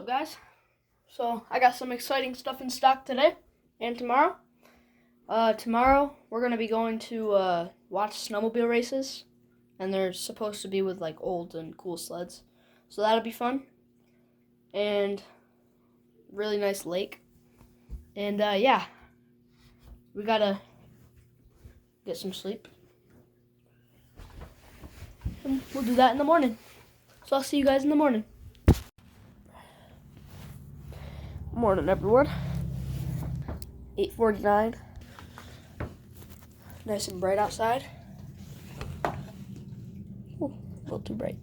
Guys, so I got some exciting stuff in stock today and tomorrow. Tomorrow we're gonna be going to watch snowmobile races, and they're supposed to be with like old and cool sleds, so that'll be fun. And really nice lake, and yeah, we gotta get some sleep, and we'll do that in the morning. So I'll see you guys in the morning. Morning, everyone. 8:49. Nice and bright outside. Ooh, a little too bright.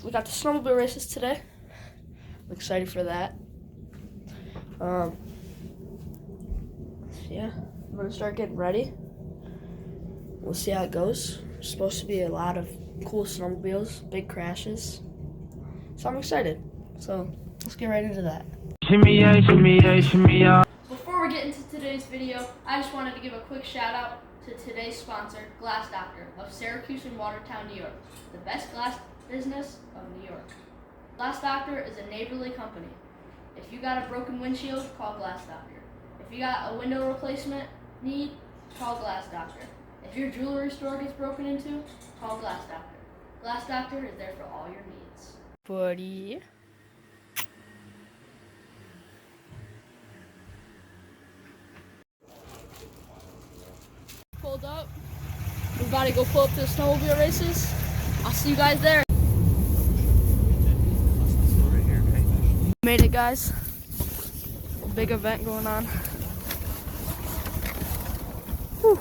We got the snowmobile races today. I'm excited for that. Yeah, I'm gonna start getting ready. We'll see how it goes. There's supposed to be a lot of cool snowmobiles, big crashes. So I'm excited. So let's get right into that. Shimmy yeah, shimmy yeah, shimmy yeah. Before we get into today's video, I just wanted to give a quick shout out to today's sponsor, Glass Doctor of Syracuse and Watertown, New York, the best glass business of New York. Glass Doctor is a neighborly company. If you got a broken windshield, call Glass Doctor. If you got a window replacement need, call Glass Doctor. If your jewelry store gets broken into, call Glass Doctor. Glass Doctor is there for all your needs. Buddy. Pulled up. We're about to go pull up to the snowmobile races. I'll see you guys there. Made it, guys. A big event going on. Whew.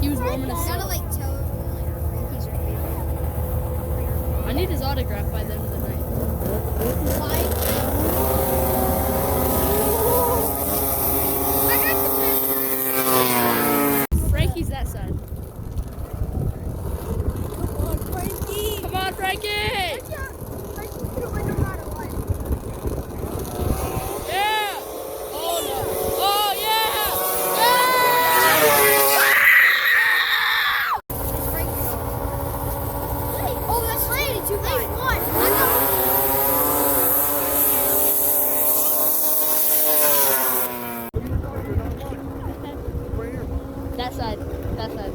He was warming his Gotta soul. like tell him like he's your favorite. I need his autograph by the end of the night. Why? I got the best. Frankie's that side. Come on, Frankie. Come on, Frankie! Frankie's gonna win no matter what. Yeah! Oh no! Oh yeah! Frankie's. Oh, that's lady. 2-1. That side. That side.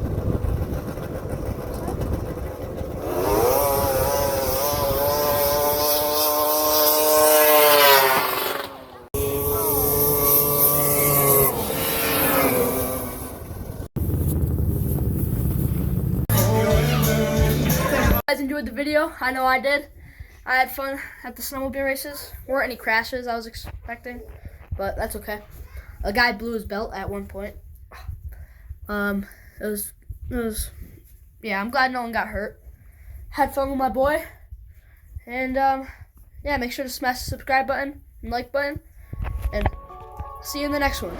Guys enjoyed the video. I know I did. I had fun at the snowmobile races. Weren't any crashes I was expecting, but that's okay. A guy blew his belt at one point. It was yeah, I'm glad no one got hurt. Had fun with my boy. And yeah, make sure to smash the subscribe button and like button, and see you in the next one.